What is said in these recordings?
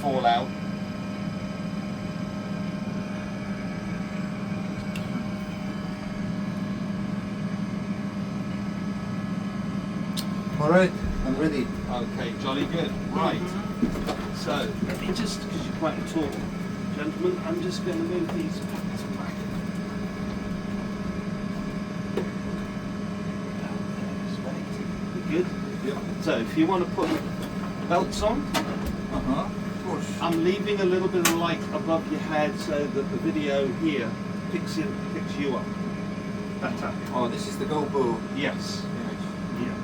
fall out. Alright, I'm ready. Okay, jolly good. Right. So, let me just, because you're quite a tall gentleman, I'm just going to move these packets back. Good? Yeah. So, if you want to put belts on, Of course. I'm leaving a little bit of light above your head so that the video here picks you up. Better. Oh, this is the GoPro Yes. image. Yeah.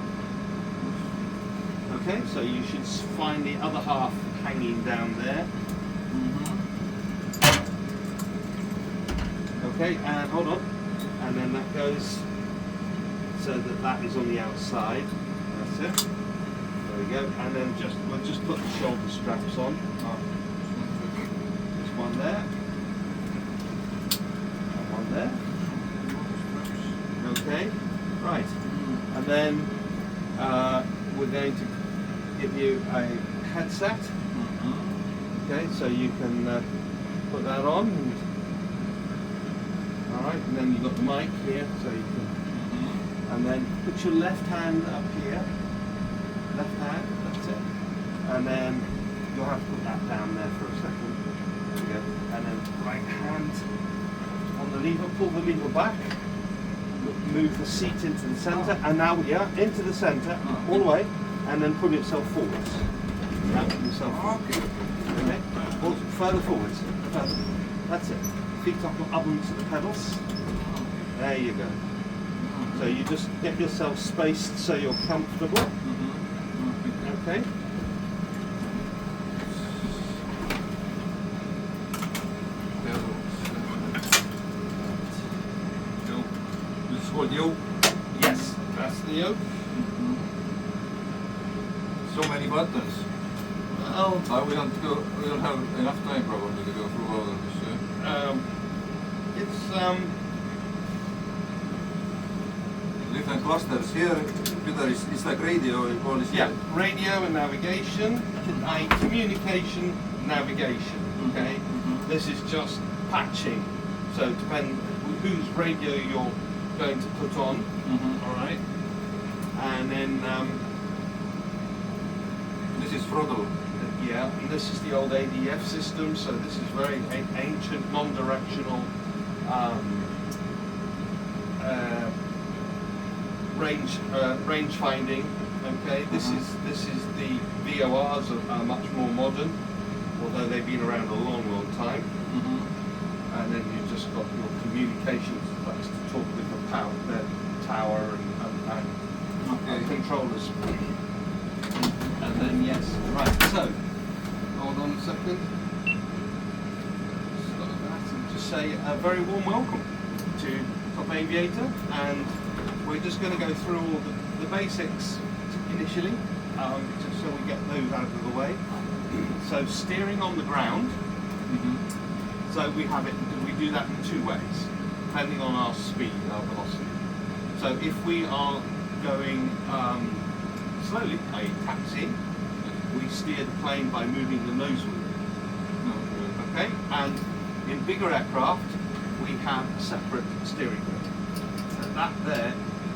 Okay, so you should find the other half hanging down there. Okay, and hold on. And then that goes so that that is on the outside. That's it. There we go. And then we'll just put the shoulder straps on. There's one there. And one there. Okay, right. And then we're going to give you a headset. Okay, so you can put that on. Alright, and then you've got the mic here, so you can. And then put your left hand up here. Left hand, that's it. And then you'll have to put that down there for a second. There we go. And then right hand on the lever, pull the lever back. Move the seat into the centre, and now into the centre, all the way, and then pull yourself forwards. Now pull yourself forwards. Okay? Or further forwards. Further. That's it. Feet up to the pedals. There you go. So you just get yourself spaced so you're comfortable. Okay? This is called yoke. Yes, that's the yoke. So many buttons. Well, We don't have enough time probably to go through all of this. it's Different clusters here. It's like radio. All is yeah, here. radio and navigation, communication, navigation. Okay, this is just patching. So depend whose radio you're going to put on. All right, and then This is throttle. yeah, and this is the old ADF system. So this is very ancient, non-directional. Range finding. Okay, this is the VORs are much more modern, although they've been around a long time. And then you've just got your communications device to talk with the tower and controllers. And then yes, right. So hold on a second. Just say a very warm welcome to Top Aviator, and we're just going to go through all the basics initially, just so we get those out of the way. So steering on the ground. So we do that in two ways, depending on our speed, our velocity. So if we are going slowly, i.e. taxi, we steer the plane by moving the nose wheel. Okay, and in bigger aircraft, we have a separate steering wheel. And that there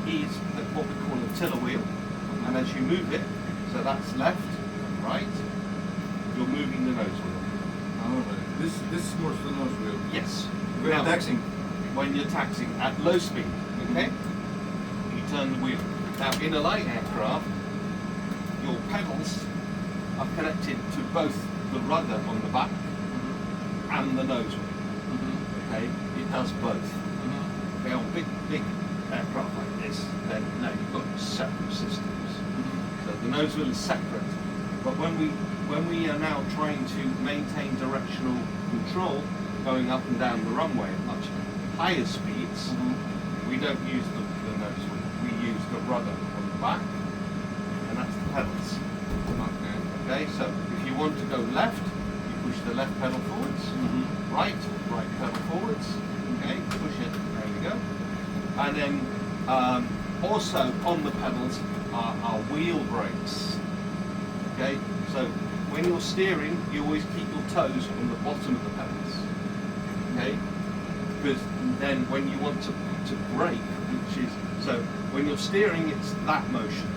is what we call a tiller wheel, and as you move it, so that's left and right, you're moving the nose wheel. This moves the nose wheel. Yes. When Now, taxing. when you're taxiing at low speed, okay, you turn the wheel. Now in a light aircraft, your pedals are connected to both the rudder on the back and the nose wheel. Okay, it does both. Okay, on big aircraft like this, then no, you've got separate systems. So the nose wheel is separate. But when we are now trying to maintain directional control going up and down the runway at much higher speeds, we don't use the nose wheel. We use the rudder on the back, and that's the pedals. Okay, so if you want to go left, you push the left pedal forwards, right pedal forwards, okay, push it, there we go. And then also on the pedals are our wheel brakes. Okay, so when you're steering, you always keep your toes on the bottom of the pedals. Okay? Because then when you want to brake, which is, so when you're steering, it's that motion.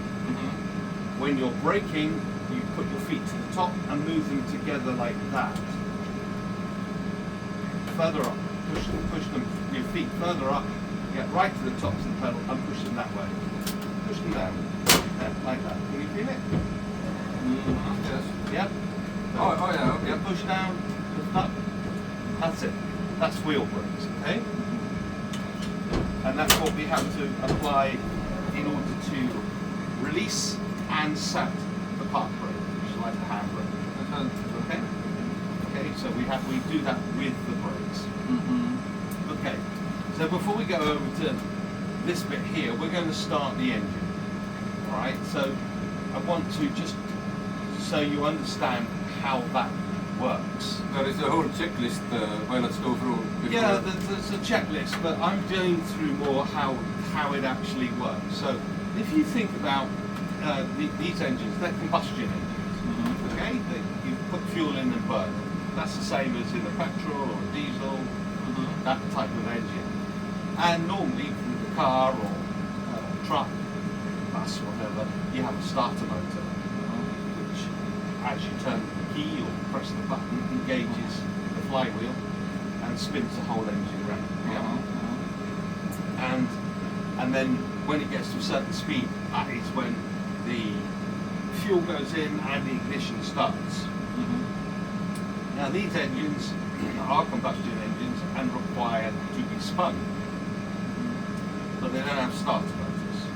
When you're braking, you put your feet to the top and move them together like that. Further up, push them, your feet further up, get right to the tops of the pedal and push them that way. Push them down, yeah, like that. Can you feel it? Yes. Yeah? Oh yeah, okay. Yeah, push down, lift up. That's it. That's wheel brakes, okay? And that's what we have to apply in order to release and set the park brake, which is like the handbrake. Okay? Okay, so we do that with the brakes. Okay, so before we go over to this bit here, we're going to start the engine. Alright, so I want to just so you understand how that works. There is a whole checklist pilots go through before. Yeah, there's a checklist, but I'm going through more how it actually works. So if you think about these engines, they're combustion engines. Okay, you put fuel in and burn. That's the same as in a petrol or a diesel, that type of engine. And normally with a car or a truck, bus, whatever, you have a starter motor, which as you turn the key or press the button, engages the flywheel and spins the whole engine around. And then when it gets to a certain speed, that is when the fuel goes in and the ignition starts. Now these engines are combustion engines and require to be spun, but they don't have starter motors.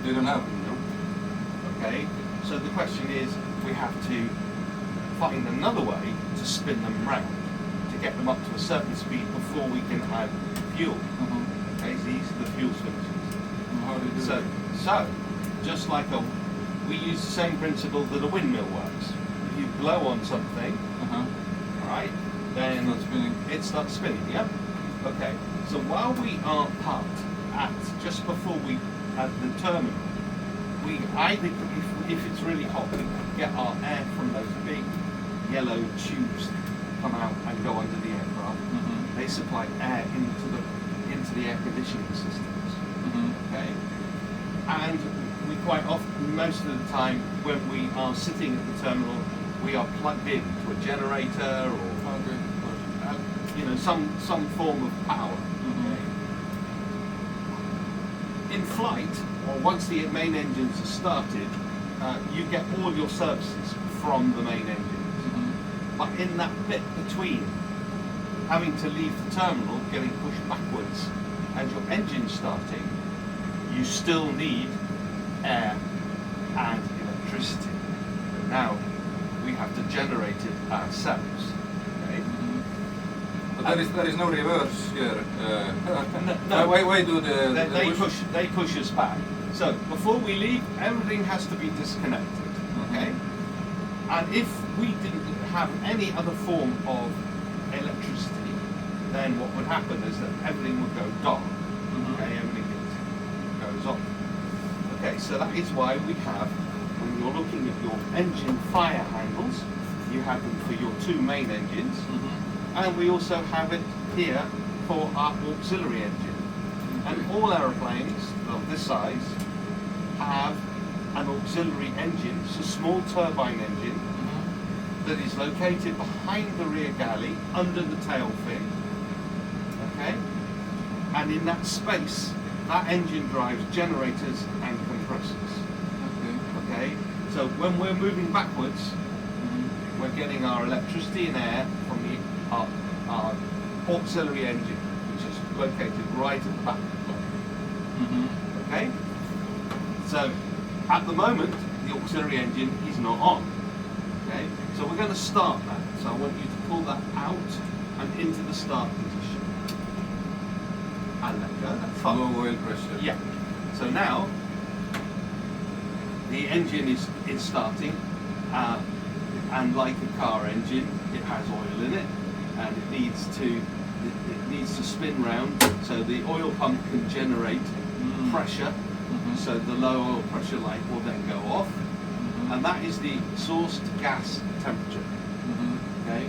They don't have. Okay, so the question is, we have to find another way to spin them round to get them up to a certain speed before we can add fuel. Okay, so these are the fuel switches. How do you do that? So just like we use the same principle that a windmill works. If you blow on something, right, then it starts spinning. Yeah. Okay. So while we are parked at just before we at the terminal, we either, if it's really hot, we can get our air from those big yellow tubes that come out and go under the aircraft. They supply air into the air conditioning systems. Okay. And we quite often, most of the time, when we are sitting at the terminal, we are plugged in to a generator or some form of power. In flight, or once the main engines are started, you get all your services from the main engines. But in that bit between having to leave the terminal, getting pushed backwards, and your engine starting, you still need air and electricity. But now we have to generate it ourselves. Okay? But there is no reverse here. No. Why do they push us back? So before we leave, everything has to be disconnected. Okay? And if we didn't have any other form of electricity, then what would happen is that everything would go dark. Okay, everything goes off. Okay, so that is why we have, when you're looking at your engine fire handles, you have them for your two main engines, and we also have it here for our auxiliary engine. And all aeroplanes of this size have an auxiliary engine, it's a small turbine engine that is located behind the rear galley, under the tail fin. Okay? And in that space, that engine drives generators and compressors. Okay? So when we're moving backwards, we're getting our electricity and air from our auxiliary engine, which is located right at the back of the plane. Okay? So at the moment, the auxiliary engine is not on. Okay? So we're going to start that. So I want you to pull that out and into the start position. And let go. That's fine. Low oil pressure. Yeah. So now the engine is starting, and like a car engine, it has oil in it, and it needs to spin round. So the oil pump can generate pressure. So the low oil pressure light will then go off, and that is the exhaust gas temperature. Okay,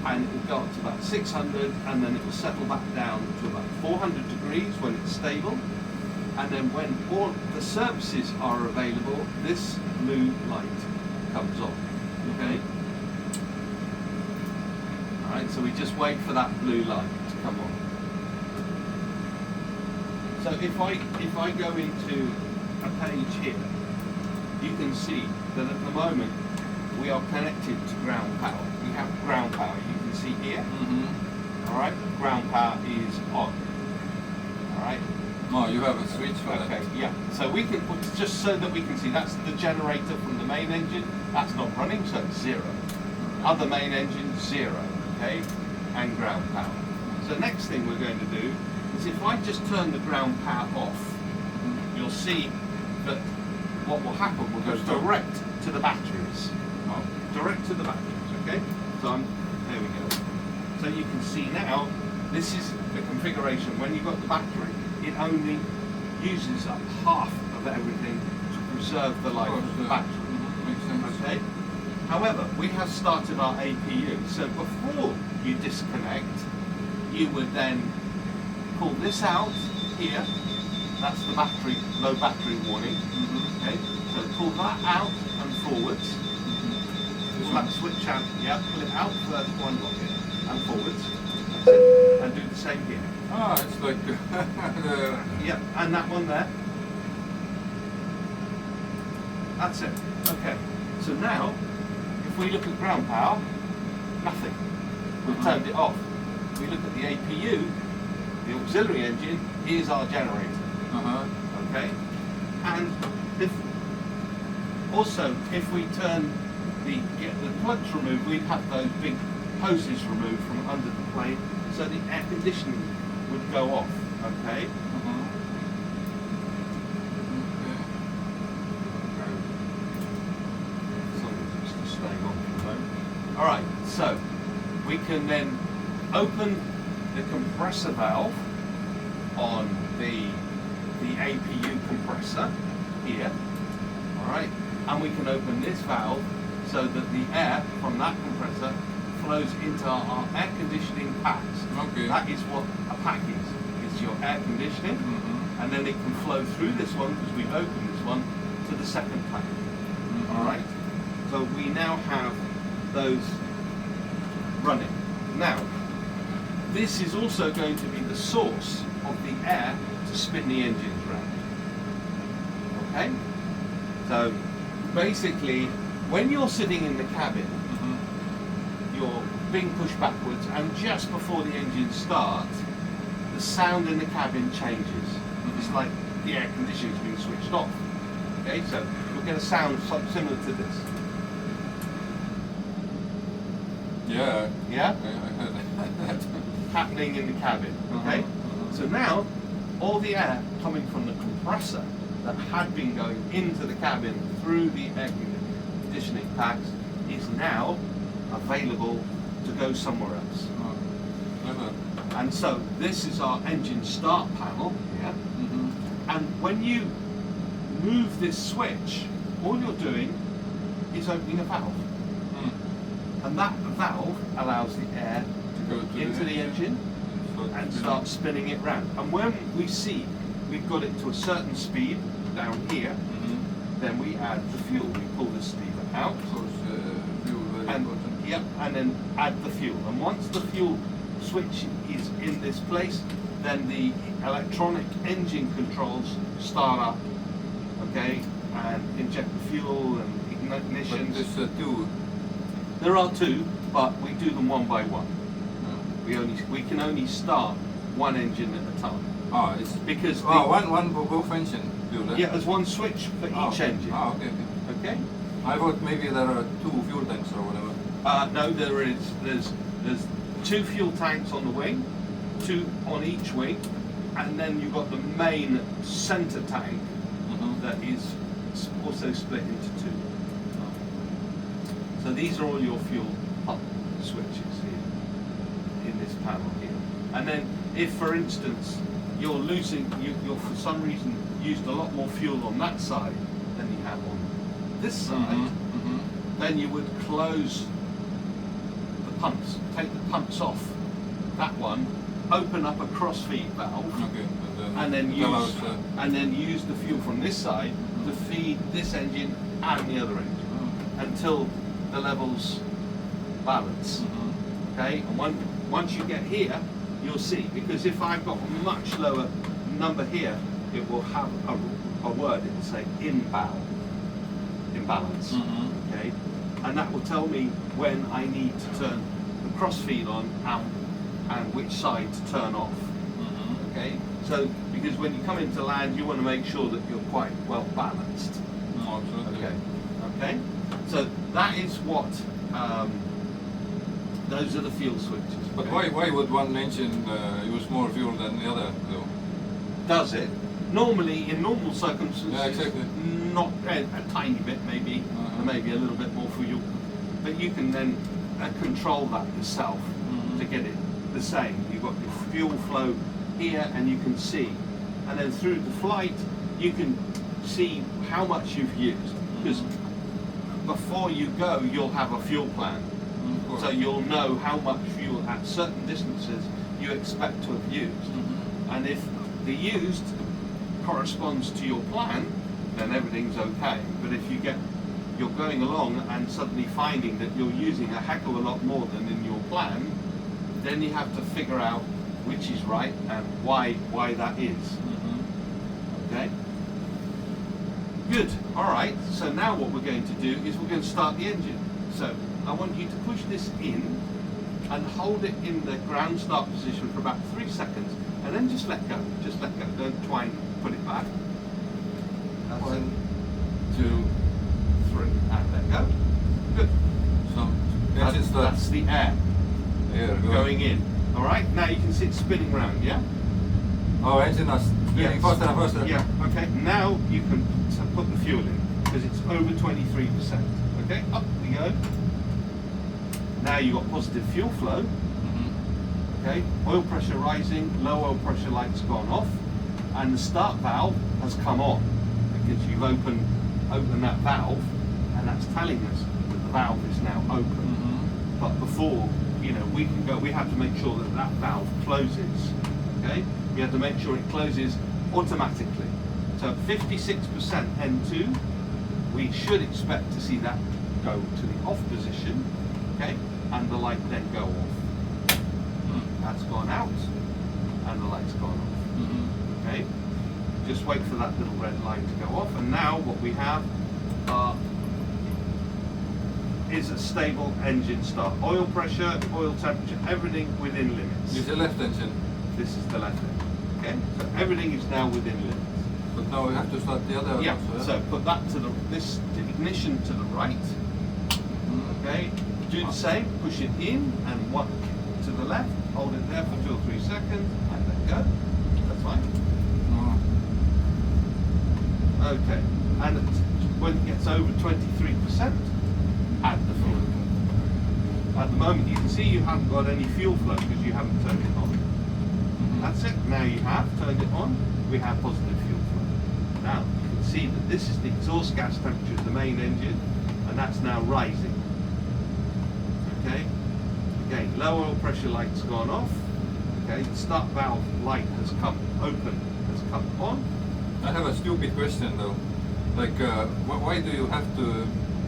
and it will go up to about 600, and then it will settle back down to about 400 degrees when it's stable. And then when all the services are available, this blue light comes on. Okay. All right. So we just wait for that blue light to come on. So if I go into a page here, you can see that at the moment we are connected to ground power. We have ground power. You can see here. All right. Ground power is on. All right. Oh, you have a switch for that. Okay, yeah. So we can put, just so that we can see, that's the generator from the main engine. That's not running, so it's 0. Other main engine, 0. Okay, and ground power. So next thing we're going to do is if I just turn the ground power off, you'll see that what will happen will go direct to the batteries. Oh, direct to the batteries. Okay. So there we go. So you can see now, this is the configuration. When you've got the battery, it only uses up half of everything to preserve the life of the battery. Makes sense. Okay. However, we have started our APU, so before you disconnect, you would then pull this out here. That's the battery, low battery warning. Okay. So pull that out and forwards. Pull that switch out. Yeah. Pull it out first, one rocket, and forwards. That's it. And do the same here. Ah, it's like the Yep, and that one there. That's it. Okay. So now, if we look at ground power, nothing. We've turned it off. We look at the APU, the auxiliary engine. Here's our generator. Okay. And if we turn get the plugs removed, we'd have those big hoses removed from under the plane, so the air conditioning would go off. Okay. Just staying on for the moment. All right. So we can then open the compressor valve on the APU compressor here. All right. And we can open this valve so that the air from that compressor flows into our air conditioning packs. Okay. That is what a pack is. It's your air conditioning, and then it can flow through this one, because we've opened this one, to the second pack. All right. So we now have those running. Now, this is also going to be the source of the air to spin the engines round. Okay. So basically, when you're sitting in the cabin, you're being pushed backwards, and just before the engine starts, the sound in the cabin changes. It's like the air conditioning's being switched off. Okay, so you'll get a sound similar to this. Yeah. Yeah? I heard that. Happening in the cabin. Okay? So now, all the air coming from the compressor that had been going into the cabin through the air conditioning packs is now available to go somewhere else. Clever. And so this is our engine start panel here. And when you move this switch, all you're doing is opening a valve. And that valve allows the air To go to into the engine and start spinning it round. And when we see we've got it to a certain speed down here, then we add the fuel. We pull this lever out, Fuel very and important. yep, and then add the fuel. And once the fuel switch is in this place, then the electronic engine controls start up, okay, and inject the fuel and ignition. But there's two. There are two, but we do them one by one. We can only start one engine at a time. It's Because one both engine fuel. yeah, there's one switch for each engine. Okay. Okay. I thought maybe there are two fuel tanks or whatever. No, there's two fuel tanks on the wing, two on each wing, and then you've got the main center tank that is also split into two. So these are all your fuel pump switches here in this panel here. And then if, for instance, you're you're for some reason used a lot more fuel on that side than you have on this side, then you would close the pumps, take the pumps off that one, open up a cross-feed valve, Okay. and then allows, use the fuel from this side to feed this engine and the other engine until the levels balance. Okay, and once you get here, you'll see, because if I've got a much lower number here, it will have a word, it will say imbalance. Okay, and that will tell me when I need to turn the crossfeed on and which side to turn off. Okay, so because when you come into land, you want to make sure that you're quite well balanced. Absolutely. Okay, so that is what those are the fuel switches. But okay? why would one engine use more fuel than the other though? Does it? Normally, in normal circumstances, Yeah, exactly. not a tiny bit, maybe, maybe a little bit more fuel, but you can then control that yourself to get it the same. You've got your fuel flow here, and you can see, and then through the flight, you can see how much you've used, because before you go, you'll have a fuel plan. So you'll know how much fuel at certain distances you expect to have used. And if the used corresponds to your plan, then everything's okay. But if you're going along and suddenly finding that you're using a heck of a lot more than in your plan, then you have to figure out which is right and why that is. Okay? Good. All right. So now what we're going to do is we're going to start the engine. So I want you to push this in and hold it in the ground start position for about 3 seconds, and then just let go. Just let go. Don't try and put it back. That's 1, 2, 3, and let go. Good. So That's the air going in. All right. Now you can see it spinning round. Yeah. Oh, engine is spinning faster and faster. Yeah. Okay. Now you can put the fuel in because it's over 23%. Okay. Up we go. Now you've got positive fuel flow. Okay, oil pressure rising, low oil pressure light's gone off, and the start valve has come on because you've opened that valve, and that's telling us that the valve is now open. But before we can go, we have to make sure that that valve closes. Okay, we have to make sure it closes automatically. So 56% N2, we should expect to see that go to the off position. Okay, and the light then go off. That's gone out, and the light's gone off. Okay, just wait for that little red line to go off, and now what we have is a stable engine start. Oil pressure, oil temperature, everything within limits. This is the left engine. This is the left engine. Okay, so everything is now within limits. But now we have to start the other. Yeah. Also, So put that to the ignition to the right. Okay. Do the same, push it in and one to the left, hold it there for 2 or 3 seconds, and let go. That's fine. Okay, and when it gets over 23%, add the fuel. At the moment you can see you haven't got any fuel flow because you haven't turned it on. That's it, now you have turned it on, we have positive fuel flow. Now you can see that this is the exhaust gas temperature of the main engine, and that's now rising. Okay, again, low oil pressure light's gone off. Okay, the start valve light has come open, has come on. I have a stupid question though. Like, why do you have to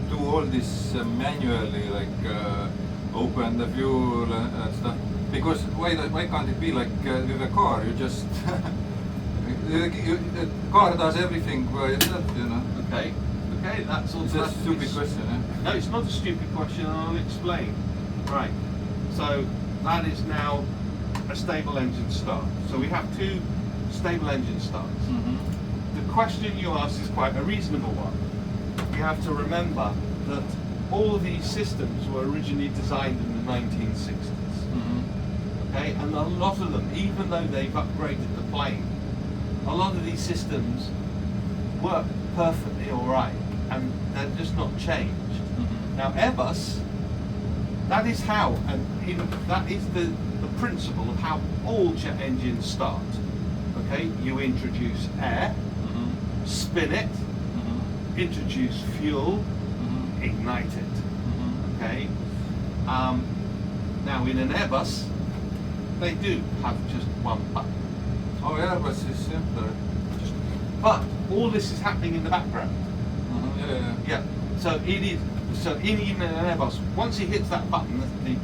do all this manually? Like, open the fuel and stuff. Because why can't it be like with a car? You just the car does everything by itself, Okay, that's all. It's a stupid question. No, it's not a stupid question, and I'll explain. Right, so that is now a stable engine start. So we have 2 stable engine starts. The question you ask is quite a reasonable one. You have to remember that all of these systems were originally designed in the 1960s. Okay, and a lot of them, even though they've upgraded the plane, a lot of these systems work perfectly all right, and they're just not changed. Now Airbus, that is how, and that is the principle of how all jet engines start. Okay, you introduce air, spin it, introduce fuel, ignite it. Okay. Now in an Airbus, they do have just one button. Oh, Airbus is simpler. But all this is happening in the background. Yeah. Yeah. So it is. So even in an Airbus, once he hits that button, the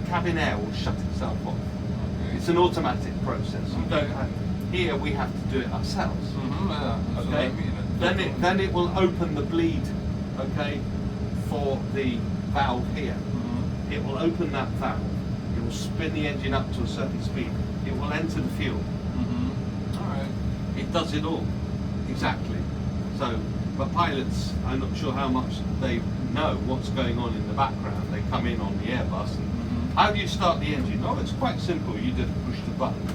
cabin air will shut itself off. Okay. It's an automatic process. You don't have, here we have to do it ourselves. Yeah, that's what I Okay. mean. Then it will open the bleed. Okay. For the valve here, it will open that valve. It will spin the engine up to a certain speed. It will enter the fuel. All right. It does it all. Exactly. So, but pilots, I'm not sure how much they know what's going on in the background. They come in on the Airbus and how do you start the engine? Oh, it's quite simple. You just push the button.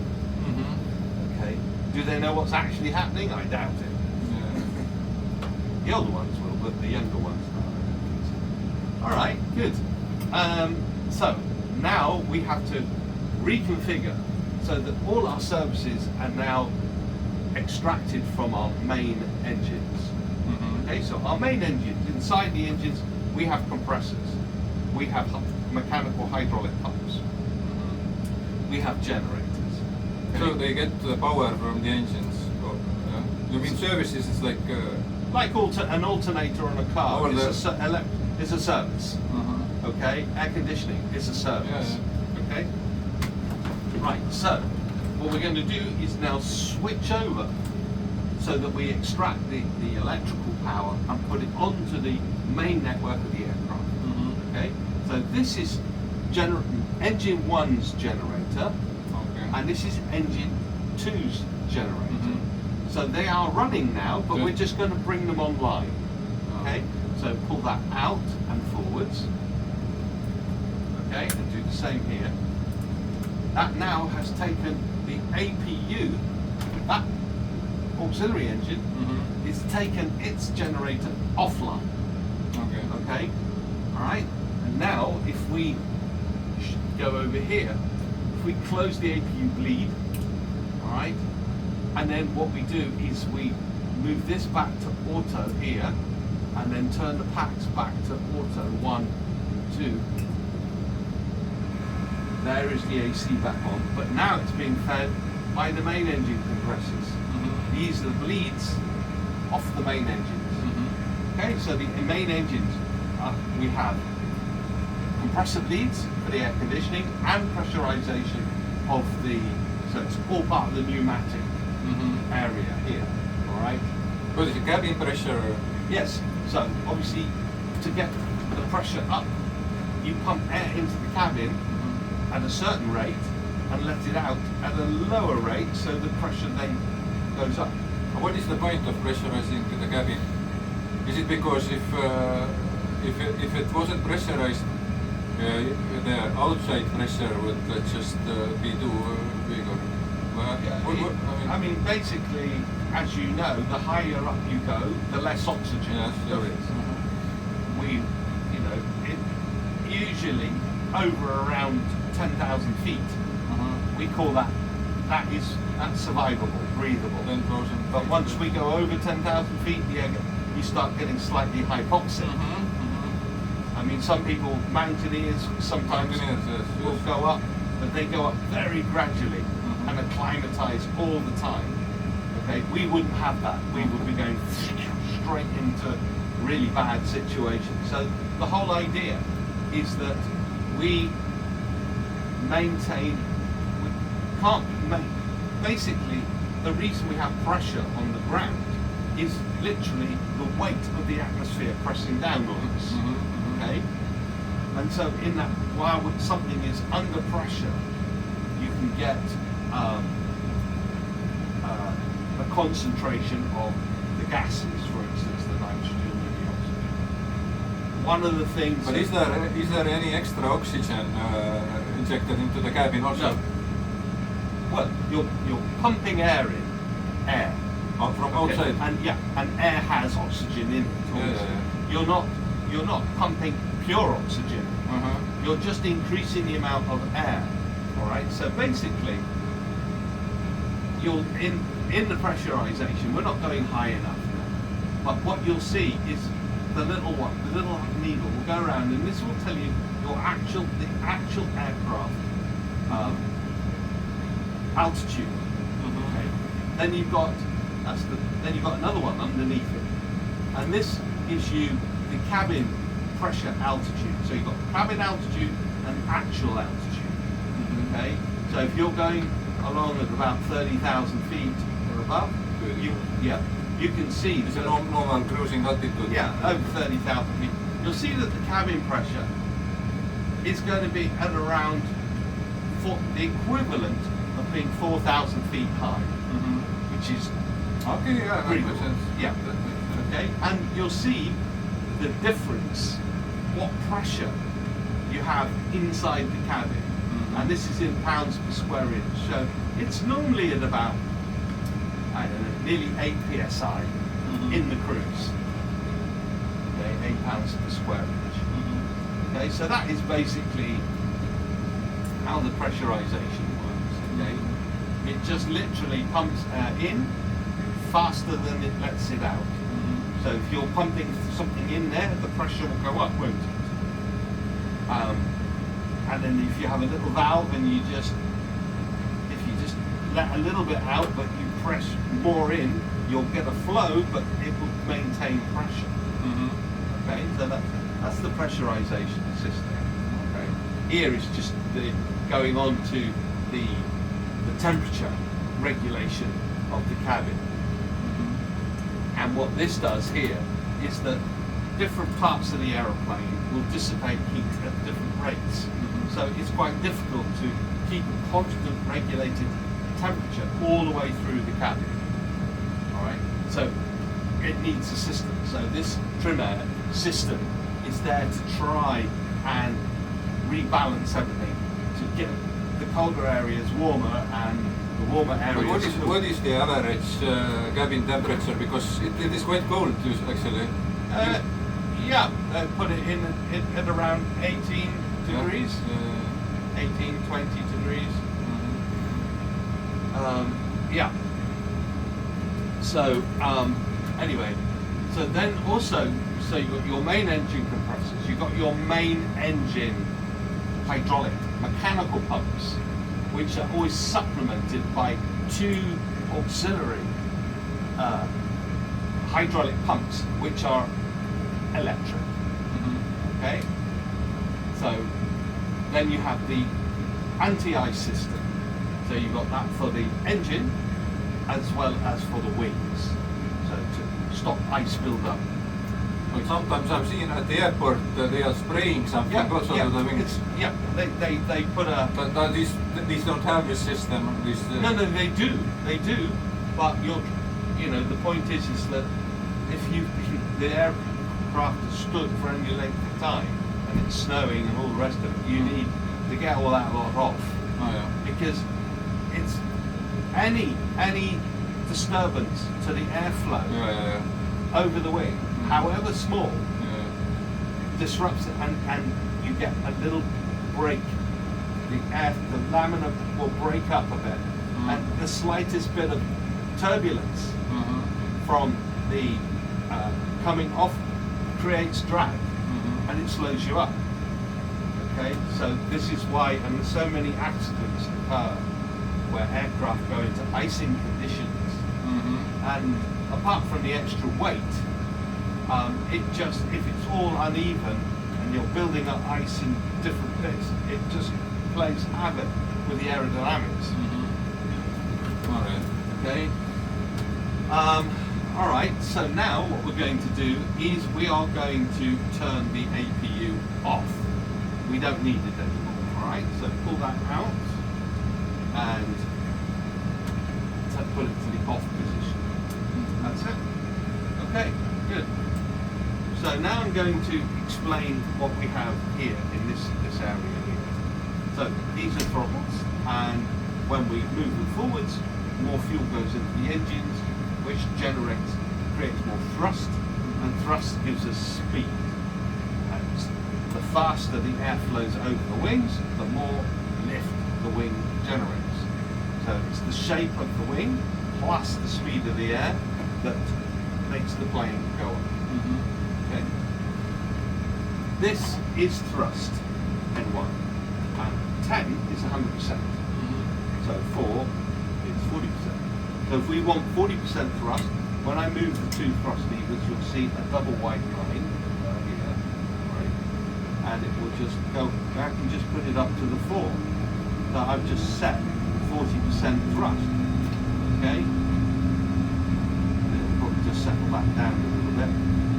Okay. Do they know what's actually happening? I doubt it. Yeah. The older ones will, but the younger ones no. All right, good. So now we have to reconfigure so that all our services are now extracted from our main engines. Okay, so our main engines, inside the engines, we have compressors, we have mechanical hydraulic pumps, we have generators. Okay? So they get the power from the engines. You mean services is like. Like an alternator on a car Or is a service. Uh-huh. Okay, air conditioning is a service. Yeah. Okay, right. So what we're going to do is now switch over so that we extract the electrical power and put it onto the main network of the aircraft. Okay, so this is engine 1's generator, Okay. and this is engine 2's generator. So they are running now, but we're just going to bring them online. Okay, so pull that out and forwards. Okay, and do the same here. That now has taken the APU, that auxiliary engine, is taken its generator offline. Okay. Okay, all right. And now, if we go over here, if we close the APU bleed, all right, and then what we do is we move this back to auto here, and then turn the packs back to auto 1 and 2. There is the AC back on, but now it's being fed by the main engine compressors. These are the bleeds off the main engines. Okay, so the main engines, we have compressor bleeds for the air conditioning and pressurization of the, so it's all part of the pneumatic area here, all right? What is the cabin pressure? Yes, so obviously to get the pressure up, you pump air into the cabin at a certain rate and let it out at a lower rate, so the pressure then goes up. What is the point of pressurizing the cabin? Is it because if it wasn't pressurized, the outside pressure would just be too big? Or, I mean, basically, as you know, the higher up you go, the less oxygen there is. We, you know, usually over around 10,000 feet, we call that's survivable, breathable. 10,000. But once we go over 10,000 feet, you start getting slightly hypoxic. I mean, some people, mountaineers, sometimes will go up, but they go up very gradually and acclimatize all the time. Okay, we wouldn't have that. We would be going straight into really bad situations. So the whole idea is that we maintain, basically the reason we have pressure on the ground is literally the weight of the atmosphere pressing down on us. Okay, and so in that, while something is under pressure, you can get a concentration of the gases, for instance, the nitrogen and the oxygen. One of the things. But is there any extra oxygen injected into the cabin also? No. Well, you're pumping air in, from outside. And air has oxygen in it. You're not pumping pure oxygen. You're just increasing the amount of air. All right. So basically, you're in the pressurization. We're not going high enough now. But what you'll see is the little needle will go around, and this will tell you the actual aircraft altitude. Okay. Then you've got another one underneath it, and this gives you the cabin pressure altitude. So you've got cabin altitude and actual altitude. Okay. So if you're going along at about 30,000 feet or above, you can see It's a normal cruising altitude. yeah, over 30,000 feet. You'll see that the cabin pressure is going to be at around the equivalent of being 4,000 feet high, which is Okay, yeah, that pretty makes cool. sense. Yeah. That makes sense. Okay, and you'll see the difference, what pressure you have inside the cabin, and this is in pounds per square inch. So it's normally at about, I don't know, nearly 8 psi in the cruise. Okay, 8 pounds per square inch. Okay, so that is basically how the pressurization works. Okay, it just literally pumps air in faster than it lets it out. So if you're pumping something in there, the pressure will go up, won't it? And then if you have a little valve and if you just let a little bit out, but you press more in, you'll get a flow, but it will maintain pressure. Okay, so that's the pressurization system. Okay, here is just going on to the temperature regulation of the cabin. And what this does here is that different parts of the aeroplane will dissipate heat at different rates. So it's quite difficult to keep a constant regulated temperature all the way through the cabin. All right. So it needs a system. So this trim air system is there to try and rebalance everything to get the colder areas warmer and the warmer areas. What is the average cabin temperature? Because it is quite cold actually. Yeah, put it in at around 18 degrees, 18, 20 degrees. Yeah. So anyway, so then also, so you've got your main engine compressors, you've got your main engine hydraulic mechanical pumps, which are always supplemented by 2 auxiliary hydraulic pumps, which are electric. Okay, so then you have the anti-ice system. So you've got that for the engine as well as for the wings, so to stop ice build-up. But sometimes I've seen at the airport they are spraying something also to the wings. They put a. But these don't have this system. No, they do. But the point is that if the aircraft has stood for any length of time and it's snowing and all the rest of it, you need to get all that lot off. Oh, yeah. Because it's any disturbance to the airflow over the wing, however small, disrupts it, and you get a little break. The lamina will break up a bit, and the slightest bit of turbulence from the coming off creates drag, and it slows you up. Okay, so this is why, and so many accidents occur where aircraft go into icing conditions, and apart from the extra weight, if it's all uneven and you're building up ice in different bits, it just plays havoc with the aerodynamics. All right. Okay. All right. So now what we're going to do is we are going to turn the APU off. We don't need it anymore. All right. So pull that out and put it to the off position. That's it. Okay. Good. So now I'm going to explain what we have here in this area here. So these are throttles, and when we move them forwards, more fuel goes into the engines, which creates more thrust, and thrust gives us speed. And the faster the air flows over the wings, the more lift the wing generates. So it's the shape of the wing plus the speed of the air that makes the plane go up. Mm-hmm. Okay. This is thrust, N1, and 10 is 100%. Mm-hmm. So 4 is 40%. So if we want 40% thrust, when I move the two thrust levers, you'll see a double white line here, right? And it will just go back and just put it up to the 4. So I've just set 40% thrust. Okay? It'll probably just settle back down a little bit,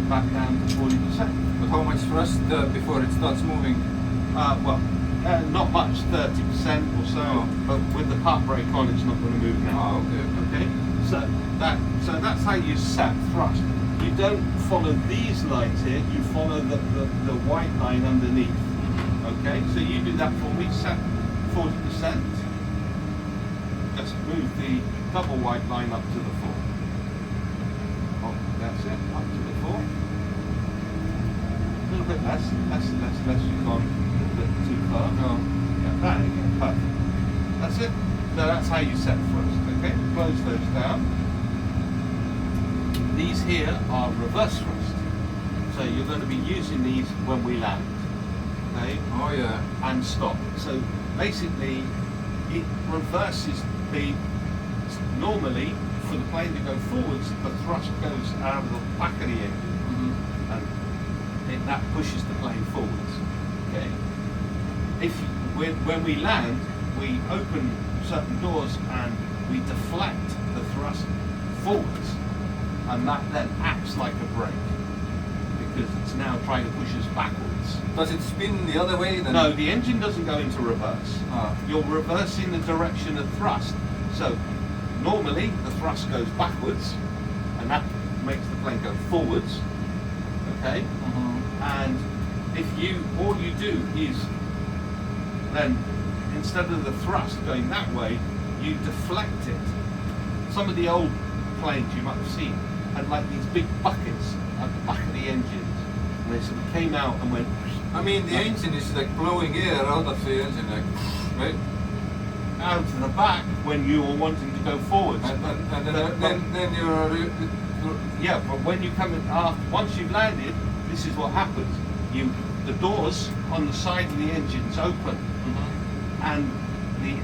back down to 40%. But how much thrust before it starts moving? Not much, 30% or so, Oh. but with the park brake on, it's not going to move now. Oh, okay. Okay, so that's how you set thrust. You don't follow these lines here. You follow the white line underneath. Okay, so you do that for me. Set 40%. Just move the double white line up to the 4. Oh, that's it. Up to the 4. A little bit less. You've gone a little bit too far. No. Yeah, there you go. Perfect. That's it. So that's how you set thrust. Okay, close those down. These here are reverse thrust. So you're going to be using these when we land. Okay? Oh yeah. And stop. So basically, it reverses the. Normally, for the plane to go forwards, the thrust goes out of the back of the engine, Mm-hmm. and that pushes the plane forwards. Okay. When we land, we open certain doors and we deflect the thrust forwards, and that then acts like a brake because it's now trying to push us backwards. Does it spin the other way then? No, the engine doesn't go into reverse. Ah. You're reversing the direction of thrust. So normally the thrust goes backwards, and that makes the plane go forwards. Okay. Mm-hmm. And if all you do is then, instead of the thrust going that way, you deflect it. Some of the old planes you might have seen had like these big buckets at the back of the engines, and they sort of came out and went. I mean, the engine is like blowing air out of the engine, like, right? Out to the back when you were wanting to go forwards. And then you're. Yeah, but when you come in after, once you've landed, this is what happens. The doors on the side of the engine's open, Mm-hmm. and the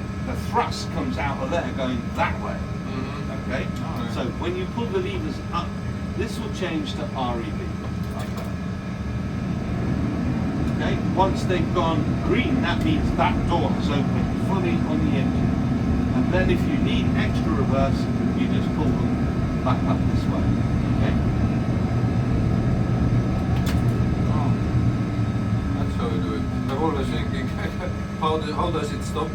thrust comes out of there going that way. Mm-hmm. Okay? Oh, yeah. So when you pull the levers up, this will change to REV, like that. Okay? Once they've gone green, that means that door has opened fully on the engine. And then if you need extra reverse, you just pull them back up this way. Okay? Oh. That's how we do it. I'm always thinking, how does it stop?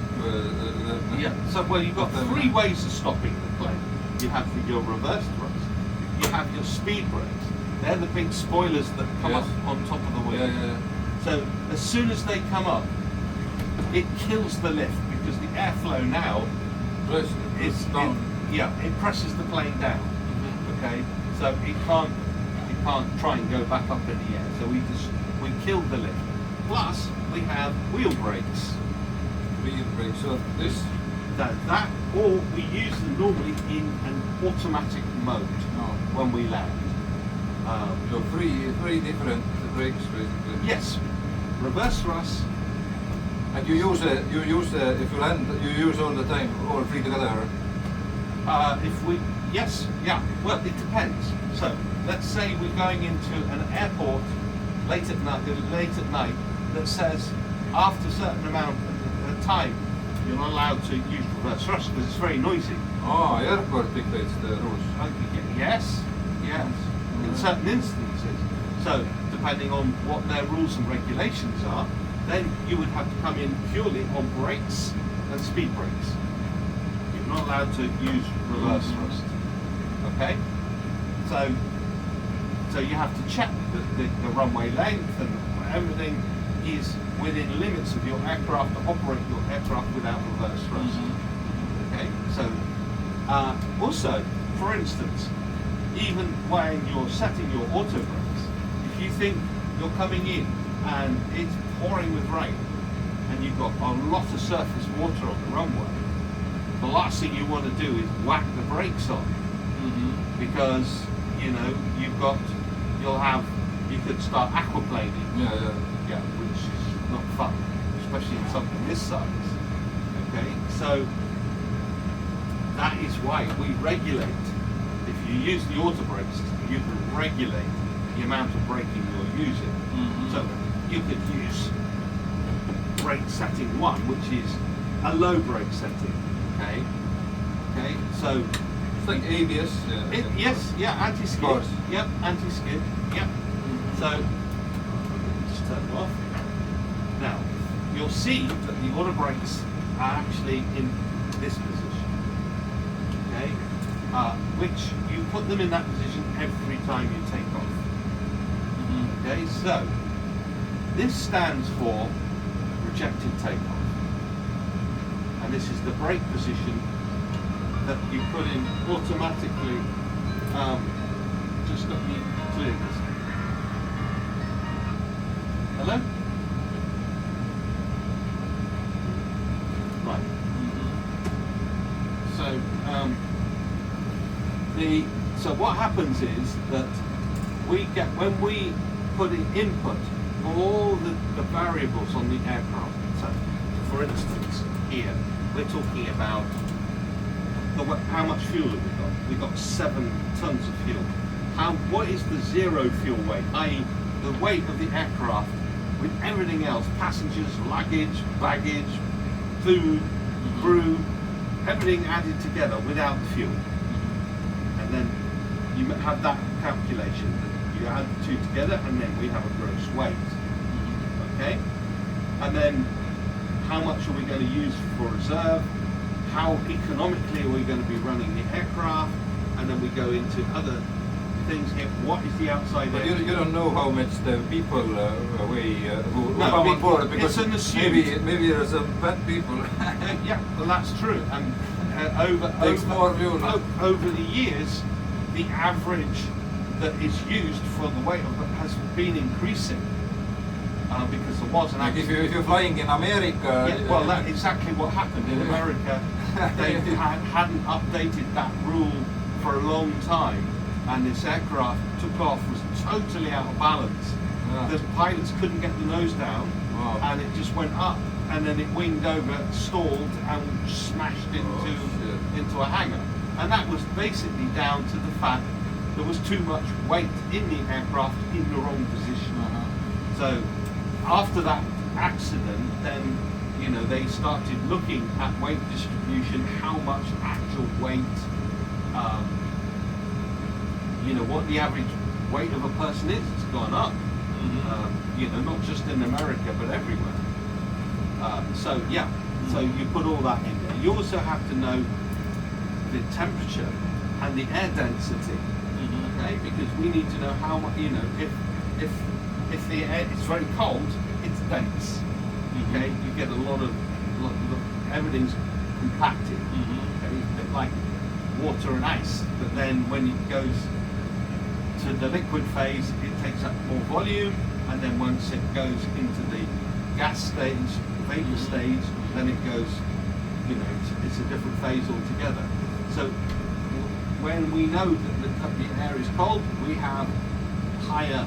Yeah, so well, you've got 3 ways of stopping the plane. You have your reverse thrust, you have your speed brakes. They're the big spoilers that come Yes. up on top of the wing. Yeah. So as soon as they come up, it kills the lift because the airflow now is down. it presses the plane down. Mm-hmm. Okay, so it can't try and go back up in the air. So we kill the lift. Plus we have wheel brakes. Wheel brake. So this. That or we use them normally in an automatic mode when we land. So three different brakes basically. Yes, reverse thrust. And you use if you land, you use all the time, all 3 together. Well, it depends. So let's say we're going into an airport late at night that says after a certain amount of time you're not allowed to use reverse thrust because it's very noisy. Oh, airport dictates the rules. Yes. In certain instances. So depending on what their rules and regulations are, then you would have to come in purely on brakes and speed brakes. You're not allowed to use reverse thrust. Okay? So you have to check that the runway length and everything is within limits of your aircraft to operate your aircraft without reverse thrust. Mm-hmm. Okay? So also, for instance, even when you're setting your auto brakes, if you think you're coming in and it's pouring with rain and you've got a lot of surface water on the runway, the last thing you want to do is whack the brakes on, Mm-hmm. because you could start aquaplaning. Yeah. Which is not fun, especially in something this size. Okay, so that is why we regulate. If you use the auto brake system, you can regulate the amount of braking you're using. So you could use brake setting 1, which is a low brake setting. Okay, so It's like ABS. yes, yeah, anti-skid. Of course. Yep, anti-skid. Yep. So just turn it off. Now you'll see that the auto brakes are actually in this position. Okay, which you put them in that position every time you take off. Okay, so this stands for rejected takeoff, and this is the brake position that you put in automatically. Just let me clear this. Hello? Right. So what happens is that when we put in input all the variables on the aircraft. So for instance, here we're talking about how much fuel have we got? We've got 7 tons of fuel. What is the zero fuel weight? I.e. the weight of the aircraft with everything else, passengers, luggage, baggage, food, crew, everything added together without the fuel. And then you have that calculation. You add the two together and then we have a gross weight. Okay? And then how much are we going to use for reserve? How economically are we going to be running the aircraft? And then we go into other things here. What is the outside But air? you don't know how much the people weigh who No, come on board, because it's an assumed. maybe there are some bad people. Yeah, well that's true. And Takes more fuel. over the years, the average that is used for the weight of it has been increasing because there was an Like if accident. you're flying in America. Yeah, well, that's exactly what happened in America. They hadn't updated that rule for a long time, and this aircraft took off, was totally out of balance. Yeah. The pilots couldn't get the nose down, Wow. and it just went up, and then it winged over, stalled, and smashed into a hangar. And that was basically down to the fact there was too much weight in the aircraft in the wrong position. So after that accident, then they started looking at weight distribution, how much actual weight, what the average weight of a person is. It's gone up, not just in America but everywhere. So you put all that in there. You also have to know the temperature and the air density, okay? Because we need to know how much. If the air is very cold, it's dense. Okay, you get a lot of everything's compacted. Okay, it's a bit like water and ice. But then when it goes to the liquid phase, it takes up more volume, and then once it goes into the gas stage, vapor stage, then it goes. It's a different phase altogether. So when we know that the air is cold, we have higher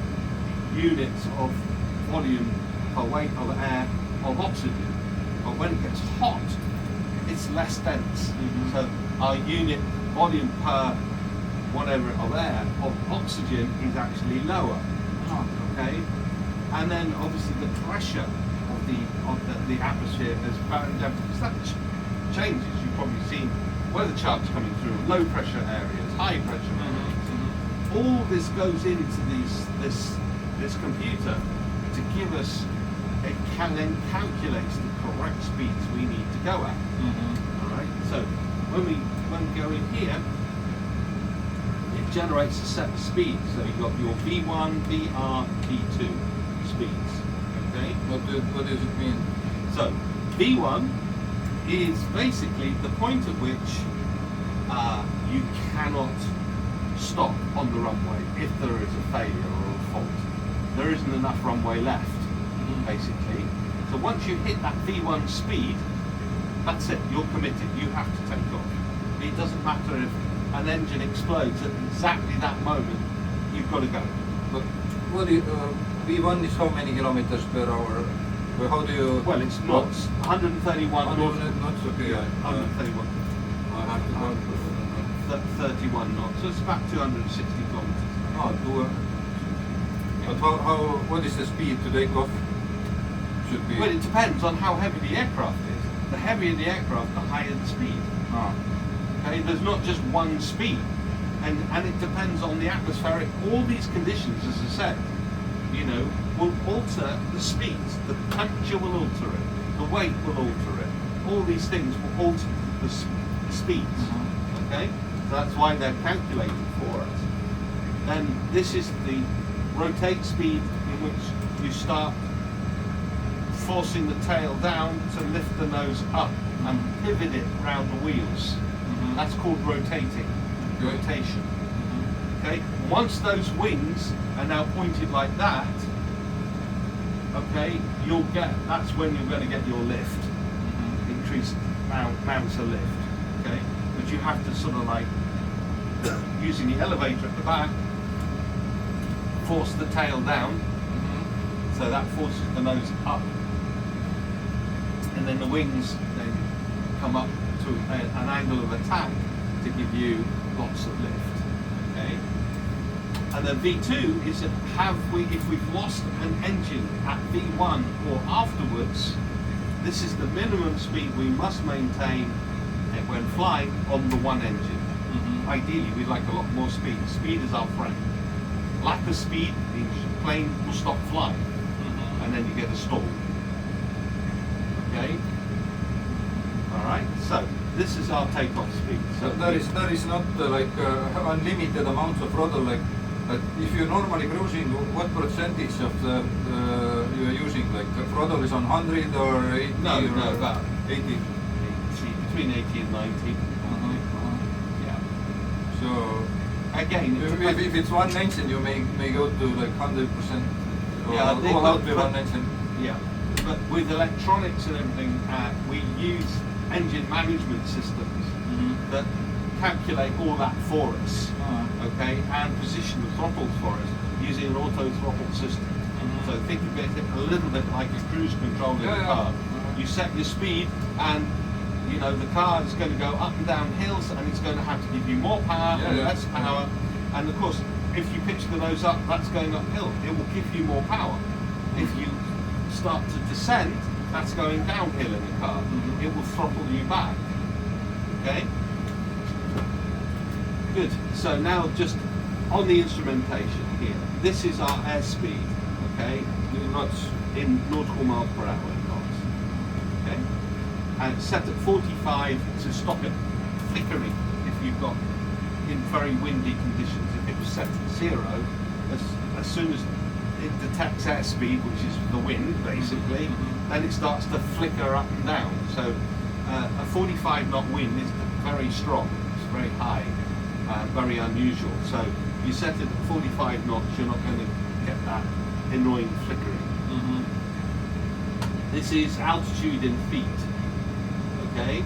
units of volume per weight of air of oxygen. But when it gets hot, it's less dense. So our unit volume per whatever of air of oxygen is actually lower. Okay, and then obviously the pressure of the atmosphere is very down because that changes. You've probably seen weather charts coming through, low pressure areas, high pressure areas. All this goes into this computer to give us, it then calculates the correct speeds we need to go at. All right. So when we go in here, it generates a set of speeds. So you've got your V1, VR, V2 speeds. Okay. What does it mean? So V1 is basically the point at which you cannot stop on the runway if there is a failure or a fault. There isn't enough runway left, basically. So once you hit that V1 speed, that's it, you're committed, you have to take off. It doesn't matter if an engine explodes at exactly that moment, you've got to go. But what do you, V1 is how many kilometers per hour? Well, how do you? Well, it's knots, 131 knots. Knots, okay. 131. I have to go. 31 knots, so it's about 260 kilometers. But what is the speed to take off? Should be. Well, it depends on how heavy the aircraft is. The heavier the aircraft, the higher the speed. Okay, there's not just one speed, and it depends on the atmospheric. All these conditions, as I said, you know, will alter the speeds. The temperature will alter it. The weight will alter it. All these things will alter the speeds. Okay, so that's why they're calculated for us. Then this is the rotate speed in which you start forcing the tail down to lift the nose up and pivot it around the wheels. That's called rotating, rotation. Okay, once those wings are now pointed like that, okay, that's when you're going to get your lift, increased amounts of lift. Okay, but you have to sort of like, using the elevator at the back, force the tail down, so that forces the nose up, and then the wings then come up to an angle of attack to give you lots of lift. Okay, and then V2 is if we've lost an engine at V1 or afterwards, this is the minimum speed we must maintain when flying on the one engine. Ideally, we'd like a lot more speed. Speed is our friend. Lack of speed means the plane will stop flying, and then you get a stall. Okay. All right. So this is our takeoff speed. So there is not unlimited amounts of throttle. Like if you're normally cruising, what percentage of the you are using? Like throttle is on 100 or 80? No, about 80. Between 80 and 90. Yeah. So again, if it's one engine, you may go to like 100%. Yeah, all out with one engine. Yeah, but with electronics and everything, we use engine management systems that calculate all that for us, okay, and position the throttles for us using an auto throttle system. So think of it a little bit like a cruise control in a car. You set your speed, and you know the car is going to go up and down hills, and it's going to have to give you more power and less power. And of course, if you pitch the nose up, that's going uphill. It will give you more power. If you start to descend, that's going downhill in the car. It will throttle you back. Okay? Good. So now just on the instrumentation here, this is our airspeed. Okay? Knots in nautical miles per hour in knots. Okay? And it's set at 45 to stop it flickering if you've got in very windy conditions. If it was set at 0, as soon as it detects airspeed, which is the wind basically, then it starts to flicker up and down. So a 45 knot wind is very strong, it's very high, very unusual. So you set it at 45 knots, you're not going to get that annoying flickering. This is altitude in feet. Okay,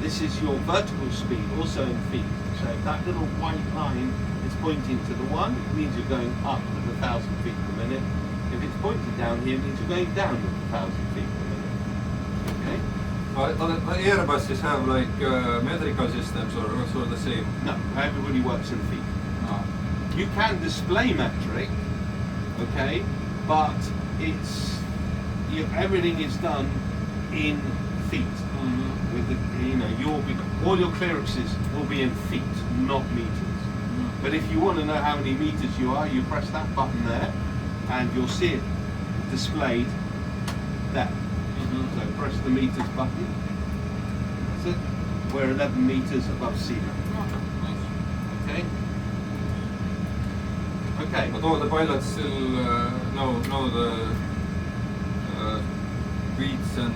this is your vertical speed, also in feet. So if that little white line is pointing to the 1, it means you're going up at 1,000 feet per minute. If it's pointing down here, it means you're going down at 1,000 feet per minute. Okay? The Airbuses have like metrical systems or sort of the same? No, everybody works in feet. You can display metric, okay, but it's everything is done in feet. With the, all your clearances will be in feet, not meters. But if you want to know how many meters you are, you press that button there, and you'll see it displayed there. So press the meters button. That's it. We're 11 meters above sea level. Okay. Okay. But all the pilots still know the beats and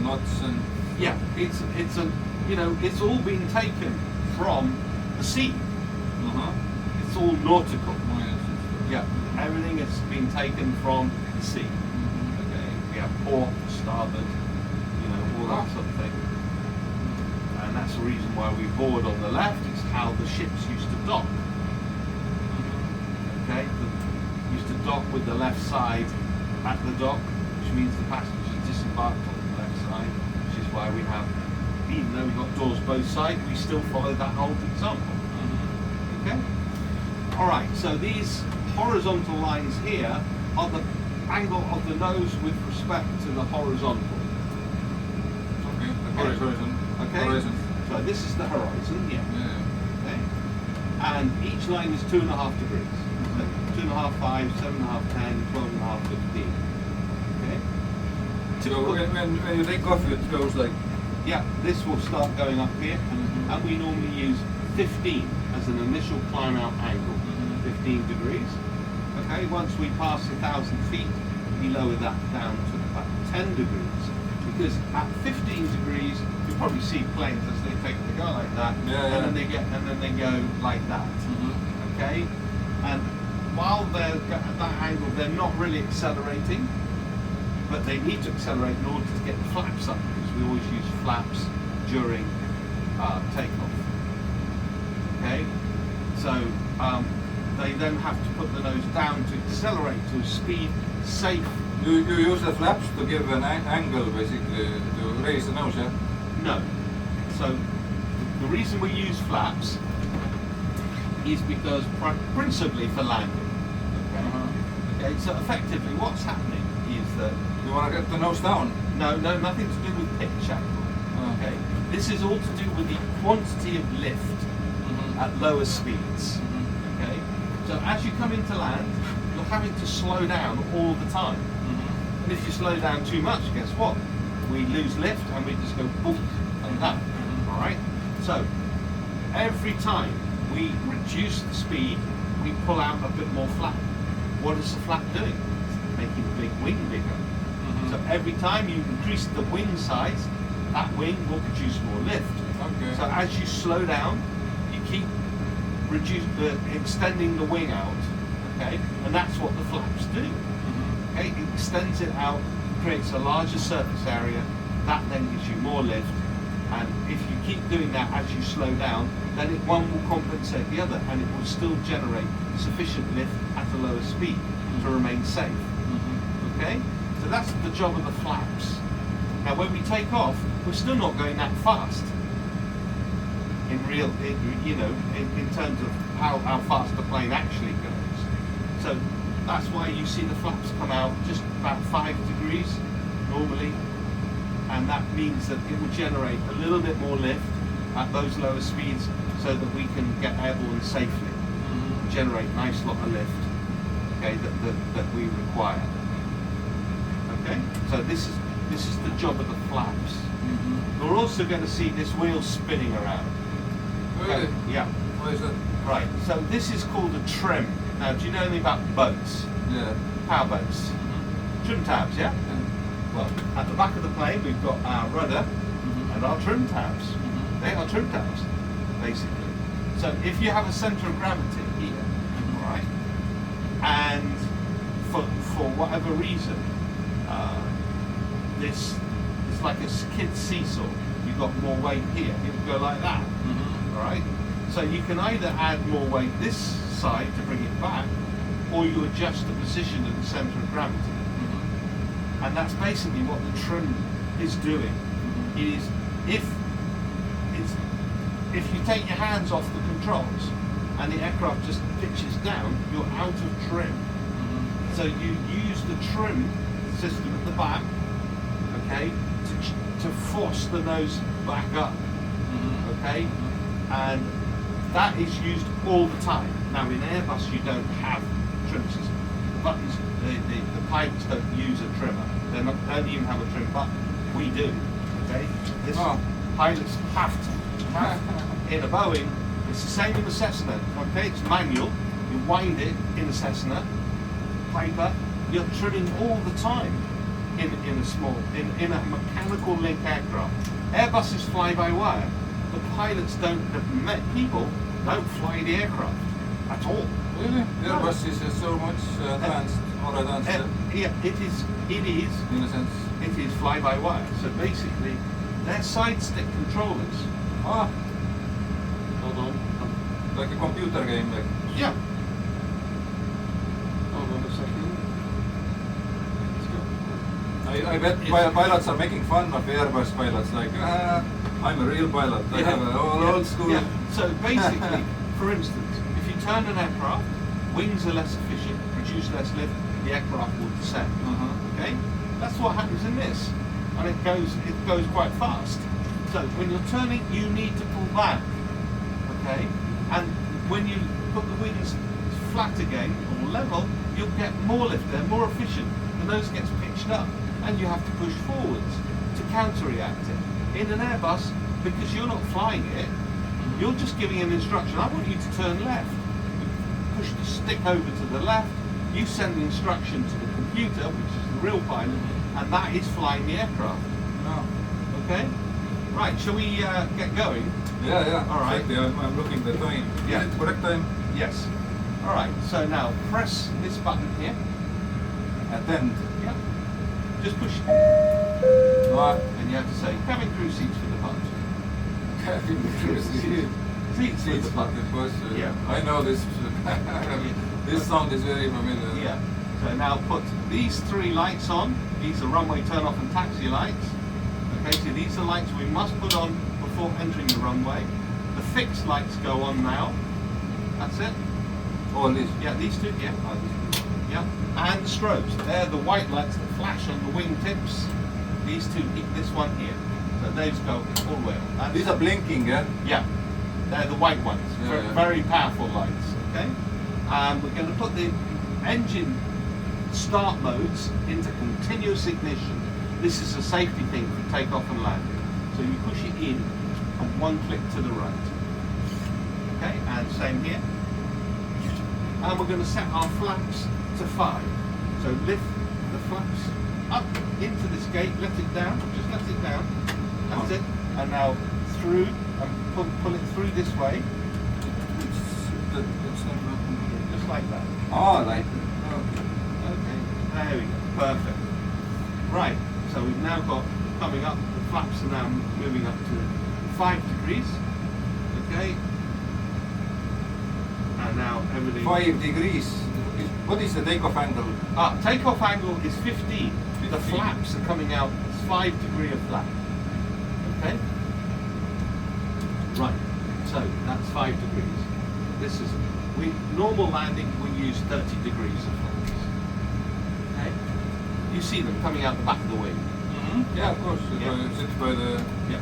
knots and. Yeah, it's all been taken from the sea. It's all nautical. Yeah, everything has been taken from the sea. Okay, we have port, starboard, all that sort of thing. and that's the reason why we board on the left. It's how the ships used to dock. Okay, used to dock with the left side at the dock, which means the passengers disembarked on the left side, which is why we have, even though we've got doors both sides, we still follow that old example. Okay? Alright, so these horizontal lines here are the angle of the nose with respect to the horizontal. Okay, the horizon. Okay? Horizon. So this is the horizon, yeah. Okay? And each line is 2.5 degrees. 2.5, 5, 7.5, 10, 12.5, 15. Okay? So when you take off, it goes like... Yeah, this will start going up here, and we normally use 15 as an initial climb out angle. 15 degrees. Okay, once we pass 1,000 feet, we lower that down to about 10 degrees. Because at 15 degrees, you probably see planes as they go like that, and then they go like that. Okay, and while they're at that angle, they're not really accelerating, but they need to accelerate in order to get the flaps up, because we always use flaps during takeoff. Okay, so they then have to put the nose down to accelerate to a speed safe. You use the flaps to give an angle, basically, to raise the nose, yeah? No. So the reason we use flaps is because principally for landing. Okay. Okay. So effectively, what's happening is that you want to get the nose down. No, nothing to do with pitch angle. Okay. This is all to do with the quantity of lift at lower speeds. Okay. So as you come into land, you're having to slow down all the time. And if you slow down too much, guess what? We lose lift and we just go boom, like that. All right. So every time we reduce the speed, we pull out a bit more flap. What is the flap doing? It's making the big wing bigger. So every time you increase the wing size, that wing will produce more lift. Okay. So as you slow down, you keep extending the wing out. Okay, and that's what the flaps do. Okay, it extends it out, creates a larger surface area. That then gives you more lift. And if you keep doing that as you slow down, then one will compensate the other, and it will still generate sufficient lift at a lower speed to remain safe. Okay, so that's the job of the flaps. Now, when we take off, we're still not going that fast. In terms of how fast the plane actually goes. So that's why you see the flaps come out just about 5 degrees normally. And that means that it will generate a little bit more lift at those lower speeds so that we can get airborne safely, generate a nice lot of lift, okay, that we require. Okay, so this is the job of the flaps. We're also going to see this wheel spinning around. Really? Okay, yeah. What is that? Right, so this is called a trim. Now, do you know anything about boats? Yeah. Power boats? Trim tabs, yeah? Well, at the back of the plane, we've got our rudder and our trim tabs. They are trim tabs, basically. So if you have a centre of gravity here, right, and for whatever reason, this is like a kid's seesaw. You've got more weight here. It will go like that. All right. So you can either add more weight this side to bring it back, or you adjust the position of the centre of gravity. And that's basically what the trim is doing. It is if you take your hands off the controls and the aircraft just pitches down, you're out of trim. So you use the trim system at the back, okay, to force the nose back up, okay, and that is used all the time. Now in Airbus you don't have trim system. The buttons, the pilots don't use a trimmer. They don't even have a trim button. We do. Okay. Pilots have to. In a Boeing, it's the same in the Cessna. Okay, it's manual. You wind it in a Cessna. Paper. You're trimming all the time in a mechanical link aircraft. Airbus is fly-by-wire. The pilots people don't fly the aircraft at all. Really? Airbus is so much more advanced. Yeah, it is. In a sense. It is fly-by-wire. So basically, they're side stick controllers. Ah, Hold on. like a computer game, like. Yeah. Hold on a second. Let's go. I bet pilots are making fun of Airbus pilots, like, I'm a real pilot. I have an old school. Yeah. So basically, for instance, if you turn an aircraft, wings are less efficient, produce less lift, the aircraft will descend. Okay? That's what happens in this. And it goes quite fast. So when you're turning, you need to pull back. Okay? And when you put the wings flat again or level, you'll get more lift. They're more efficient. The nose gets pitched up and you have to push forwards to counter-react it. In an Airbus, because you're not flying it, you're just giving an instruction. I want you to turn left. You push the stick over to the left. You send the instruction to the computer, which is the real pilot, and that is flying the aircraft. No. Okay? Right, shall we get going? Yeah. All right. Exactly. I'm looking the time. Yeah. Is it correct time? Yes. All right, so now press this button here. Attend. Yeah. Just push it. Ah, And you have to say, cabin crew seats for the punch. Seats for the punch. Yeah. I know this. This sound is very familiar. Yeah. So now put these three lights on. These are runway turn off and taxi lights. Okay, so these are lights we must put on before entering the runway. The fixed lights go on now. That's it. All this. Yeah, these two, yeah. Yeah. And the strobes. They're the white lights that flash on the wing tips. These two, this one here. So those go all the way on. That's These are blinking, yeah? Yeah, they're the white ones. Yeah. Very powerful lights. Okay, we're going to put the engine start modes into continuous ignition. This is a safety thing for takeoff and landing. So you push it in and one click to the right. Okay, and same here. And we're going to set our flaps to 5. So lift the flaps up into this gate, let it down, just let it down. That's it. And now through, and pull it through this way, just like that. Oh, like Okay, there we go. Perfect. Right, so we've now got, coming up, the flaps are now moving up to 5 degrees. Okay. And now everything... 5 degrees. What is the takeoff angle? Takeoff angle is 15. The 15. flaps are coming out 5 degree of flap. Okay? Right, so that's 5 degrees. This is, normal landing we use 30 degrees of flaps. Okay? You see them coming out the back of the wing. Yeah, of course. Yeah. Sit by the. Yeah.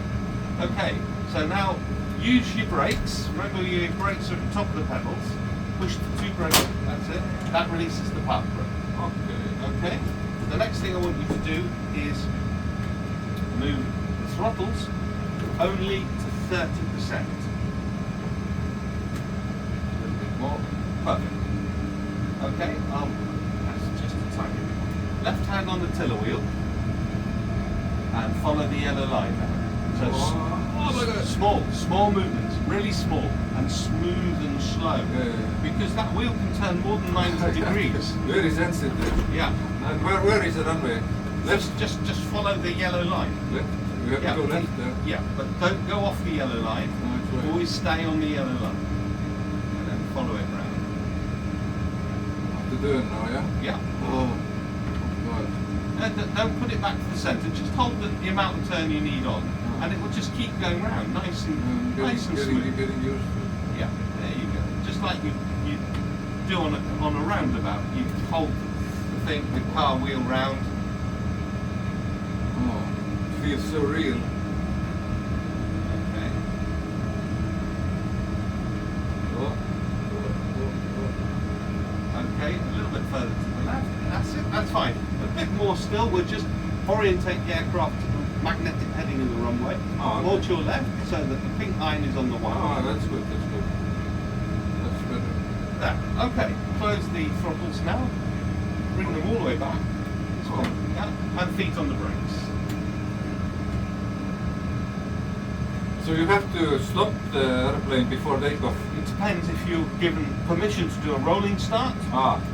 Okay, so now use your brakes. Remember your brakes are at the top of the pedals. Push the 2 brakes, that's it. That releases the park brake. Okay. Okay? The next thing I want you to do is move the throttles only to 30%. A little bit more. Perfect. Okay, that's just a tiny bit more. Left hand on the tiller wheel and follow the yellow line now. So Oh my God. small movements, really small and smooth and slow. Yeah. Because that wheel can turn more than 90 degrees. Very sensitive. Yeah. And where is the runway? Left. Just follow the yellow line. Left. You have to go left. Yeah, but don't go off the yellow line. No, it's right. Always stay on the yellow line. And then follow it round. To turn now, yeah. Yeah. Oh. God. And don't put it back to the centre. Just hold the amount of turn you need on, and it will just keep going round, nice and smooth. Getting used to. Yeah, there you go. Just like you do on a roundabout. You hold the thing, the car wheel round. Oh, it feels so real. Okay. Oh. Okay, a little bit further to the left. That's it. That's fine. A bit more still. We'll just orientate the aircraft to the magnetic heading of the runway. Oh, More okay. to your left, so that the pink line is on the one. Oh, that's good. That's good. That's better. There. Okay. Close the throttles now. Bring them all the way back. This one. Yeah. And feet on the brakes. So you have to stop the airplane before takeoff. It depends if you're given permission to do a rolling start,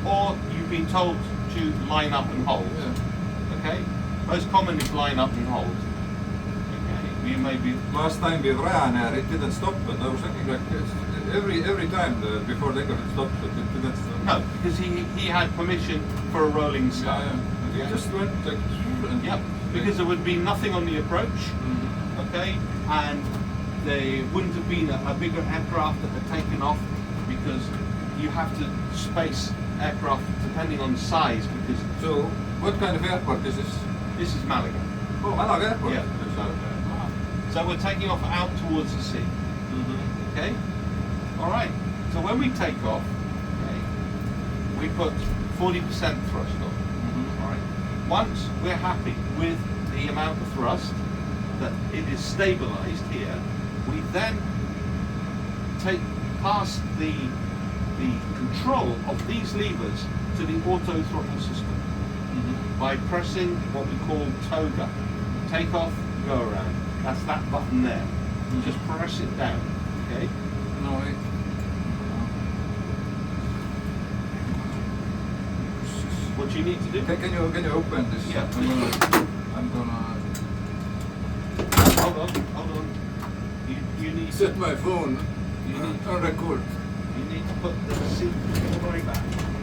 or you've been told to line up and hold. Yeah. Okay? Most common is line up and hold. Okay? you may be. Last time with Ryanair, it didn't stop, but I was thinking like every time before takeoff it stopped, but it didn't stop. No, because he had permission for a rolling start. Yeah. It just went like. And Yep, because there would be nothing on the approach, okay, and there wouldn't have been a bigger aircraft that had taken off, because you have to space aircraft depending on size, because So, what kind of airport is this? this is Malaga. Oh, Malaga Airport. Yeah. So we're taking off out towards the sea, okay? All right, so when we take off, okay, we put 40% thrust on, all right? Once we're happy with the amount of thrust, that it is stabilized here, we then pass the control of these levers to the auto throttle system by pressing what we call toga. Take off, go around. That's that button there. Just press it down, okay? No, wait. What you need to do? Can you open this? Yeah. I'm gonna Hold on. You need set my phone You need on record. You need to put the seat all the way back.